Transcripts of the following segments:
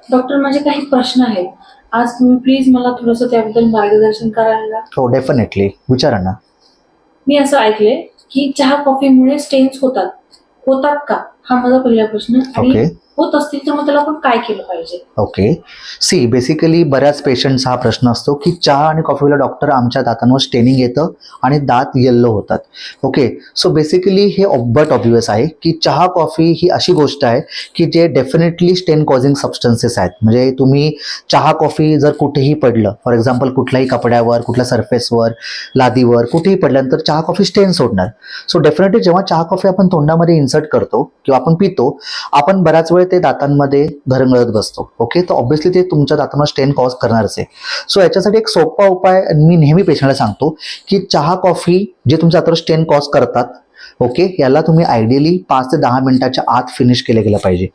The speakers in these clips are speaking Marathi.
डॉक्टर, माझे काही प्रश्न आहेत. आज तुम्ही प्लीज मला थोडंसं त्याबद्दल मार्गदर्शन करायला. हो डेफिनेटली, विचारा ना. मी असं ऐकलंय की चहा कॉफीमुळे स्टेन्स होतात. होतात का? हा माझा पहिला प्रश्न. आणि ओके. होत असतील तर मग त्याला आपण काय केलं पाहिजे? ओके. सी बेसिकली बऱ्याच पेशंट्स हा प्रश्न असतो की चहा आणि कॉफीला डॉक्टर आमच्या दातांवर स्टेनिंग येतं आणि दात येल्लो होतात. ओके. सो बेसिकली हे बट ऑब्वियस आहे की चहा कॉफी ही अशी गोष्ट आहे की जे डेफिनेटली स्टेन कॉझिंग सबस्टन्सेस आहेत. म्हणजे तुम्ही चहा कॉफी जर कुठेही पडलं, फॉर एक्झाम्पल कुठल्याही कपड्यावर, कुठल्या सरफेसवर, लादीवर कुठेही पडल्यानंतर चहा कॉफी स्टेन सोडणार. सो डेफिनेटली जेव्हा चहा कॉफी आपण तोंडामध्ये इन्सर्ट करतो किंवा आपण पितो, आपण बऱ्याच वेळ ते दातांमध्ये घरंगळत बसतो. ओके. तर ऑब्व्हियसली ते तुमच्या दातांना स्टेन कॉज करणारच आहे. सो याच्यासाठी एक सोपा उपाय मी नेहमी पेशंटला सांगतो की चहा कॉफी जे तुमच्या दातावर स्टेन कॉज करतात, ओके, याला तुम्ही आयडियली 5 ते 10 मिनिटाच्या आत फिनिश केलं गेलं पाहिजे.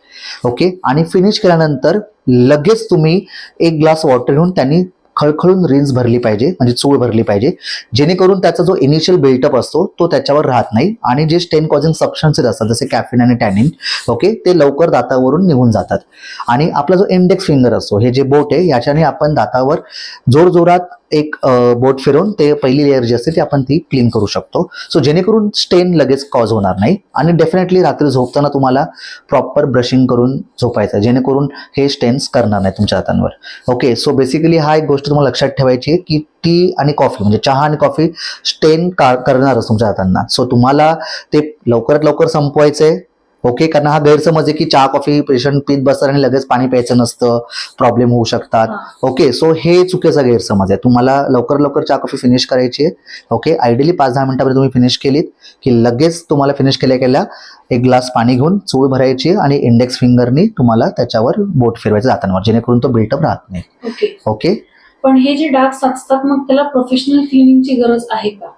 ओके. आणि फिनिश केल्यानंतर लगेच तुम्ही एक ग्लास वॉटर घेऊन त्यांनी खळखळून रिन्स भरली पाहिजे, म्हणजे चूळ भरली पाहिजे, जेणेकरून त्याचा जो इनिशियल बिल्टअप असतो तो त्याच्यावर राहत नाही आणि जे स्टेन कॉझिंग सबस्टन्सेस असतात जसे कॅफिन आणि टॅनिन, ओके, ते लवकर दातावरून निघून जातात. आणि आपला जो इंडेक्स फिंगर असतो, हे जे बोट आहे, याच्याने आपण दातावर जोरजोरात एक बोट फिरवून ते पहिली लेअर जी असते ती आपण ती क्लीन करू शकतो. सो जेणेकरून स्टेन लगेच कॉज होणार नाही. आणि डेफिनेटली रात्री झोपताना तुम्हाला प्रॉपर ब्रशिंग करून झोपायचं, जेणेकरून हे स्टेन्स करणार नाही तुमच्या दातांवर. ओके. सो बेसिकली हा एक गोष्ट तुम्हाला लक्षात ठेवायची आहे की टी आणि कॉफी, म्हणजे चहा आणि कॉफी स्टेन करणारच तुमच्या दातांना. सो तुम्हाला ते लवकरात लवकर संपवायचंय. ओके. कारण हा गैरसमज आहे की चहा कॉफी पेशंट पीत बसतात आणि लगेच पाणी प्यायचं नसतं, प्रॉब्लेम होऊ शकतात. ओके. सो हे चुकीचा गैरसमज आहे. तुम्हाला लवकर लवकर चहा कॉफी फिनिश करायची आहे. ओके. आयडियली 5-10 मिनिटांमध्ये तुम्ही फिनिश केलीत की लगेच तुम्हाला फिनिश केल्या केल्या एक ग्लास पाणी घेऊन चूळ भरायची आणि इंडेक्स फिंगरनी तुम्हाला त्याच्यावर बोट फिरवायचं दातांवर, जेणेकरून तो बिल्टअप राहत नाही. ओके. ओके. पण हे जे डाग साचतात मग त्याला प्रोफेशनल क्लिनिंगची गरज आहे का?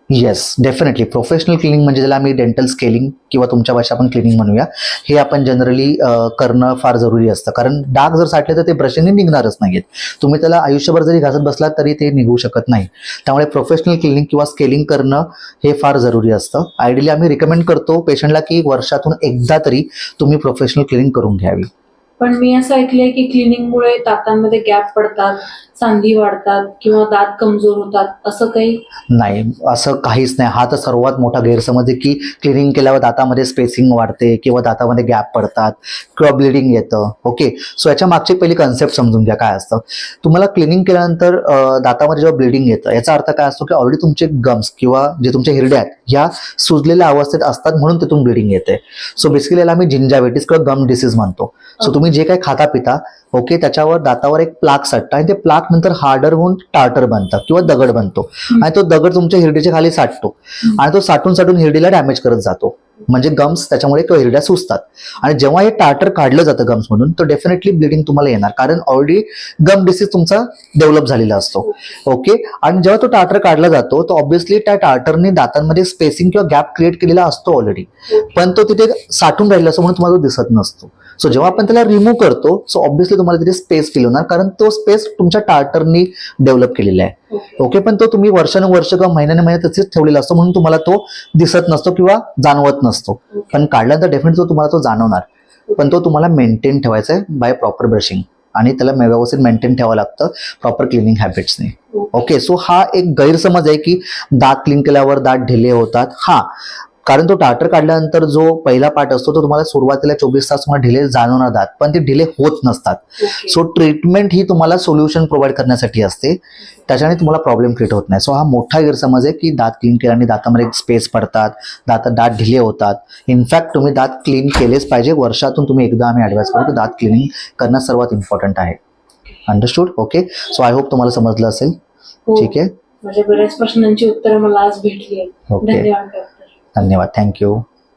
Yes, definitely. प्रोफेशनल क्लिनिंग म्हणजे ज्याला आम्ही डेंटल स्केलिंग किंवा तुमच्या भाषा आपण क्लिनिंग म्हणूया, हे आपण जनरली करणं फार जरुरी असतं. कारण डाग जर साठले तर ते ब्रशिंगने निघणारच नाहीत. तुम्ही त्याला आयुष्यभर जरी घासत बसलात तरी ते निघू शकत नाही. त्यामुळे प्रोफेशनल क्लिनिंग किंवा स्केलिंग करणं हे फार जरुरी असतं. आयडियली आम्ही रिकमेंड करतो पेशंटला की वर्षातून एकदा तरी तुम्ही प्रोफेशनल क्लिनिंग करून घ्यावी. पण मी असं ऐकलंय की क्लिनिंगमुळे दातांमध्ये गॅप पडतात, सांधी वाढतात किंवा दात कमजोर होतात, असं काही? नाही, असं काहीच नाही. हा तर सर्वात मोठा गैरसमज आहे की क्लिनिंग केल्यावर दातामध्ये स्पेसिंग वाढते किंवा दातामध्ये गॅप पडतात किंवा ब्लिडिंग येतं. ओके. सो याच्या मागची पहिली कन्सेप्ट समजून घ्या काय असतं. तुम्हाला क्लिनिंग केल्यानंतर दातामध्ये जेव्हा ब्लिडिंग येतं याचा अर्थ काय असतो की ऑलरेडी तुमचे गम्स किंवा जे तुमचे हिरड्या आहेत ह्या सुजलेल्या अवस्थेत असतात, म्हणून तिथून ब्लिडिंग येते. सो बेसिकली याला आम्ही जिंजावेटिस किंवा गम डिसीज म्हणतो. सो तुम्ही जे काही खाता पिता, ओके, त्याच्यावर दातावर एक प्लाक साठतं आणि ते प्लाक नंतर हार्डर होऊन टार्टर बनतं किंवा दगड बनतो आणि तो दगड तुमच्या हिरडीच्या खाली साठतो आणि तो साठून साठून हिरडीला डॅमेज करत जातो. म्हणजे गम्स त्याच्यामुळे हिरड्या सुजतात आणि जेव्हा हे टार्टर काढलं जातं गम्स मधून तर डेफिनेटली ब्लिडिंग तुम्हाला येणार, कारण ऑलरेडी गम डिसीज तुमचा डेव्हलप झालेला असतो. ओके. आणि जेव्हा तो टार्टर काढला जातो तर ऑब्व्हियसली त्या टार्टरने दातांमध्ये स्पेसिंग किंवा गॅप क्रिएट केलेला असतो ऑलरेडी, पण तो तिथे साठून राहिला असतो म्हणून तुम्हाला तो दिसत नसतो. सो जेव्हा आपण त्याला रिमूव्ह करतो सो ऑब्व्हियसली तुम्हाला तिथे स्पेस फील होणार, कारण तो स्पेस तुमच्या टार्टरनी डेव्हलप केलेला आहे. ओके. पण तो तुम्ही वर्षानुवर्ष किंवा महिन्याने महिने तसेच ठेवलेला असतो म्हणून तुम्हाला तो दिसत नसतो किंवा जाणवत नसतो. पण काढल्यानंतर डेफिनेटली तुम्हाला तो जाणवणार, पण तो तुम्हाला मेंटेन ठेवायचा आहे बाय प्रॉपर ब्रशिंग आणि त्याला व्यवस्थित मेंटेन ठेवावं लागतं प्रॉपर क्लिनिंग हॅबिट्सने. ओके. सो हा एक गैरसमज आहे की दात क्लीन केल्यावर दात ढिले होतात. हा, कारण तो टार्टर काढल्यानंतर जो पहिला पार्ट असतो तो तुम्हाला सुरुवातीला 24 तास तुम्हाला ढिले जाणवणार दात, पण ते ढिले होत नसतात. सो ट्रीटमेंट ही तुम्हाला सोल्युशन प्रोव्हाइड करण्यासाठी असते, त्याच्याने तुम्हाला प्रॉब्लेम क्रिएट होत नाही. सो हा मोठा गैरसमज आहे की दात क्लीन केल्याने दातामध्ये स्पेस पडतात, दात ढिले होतात. इनफॅक्ट तुम्ही दात क्लीन केलेच पाहिजे. वर्षातून तुम्ही एकदा आम्ही ॲडवाइस करतो दात क्लिनिंग करणं सर्वात इम्पॉर्टंट आहे. Understood? Okay. So I hope तुम्हाला समजलं असेल. ठीक आहे. माझ्या बऱ्याच प्रश्नांची उत्तरं मला आज भेटली आहेत. ओके. धन्यवाद डॉक्टर. धन्यवाद. थँक्यू.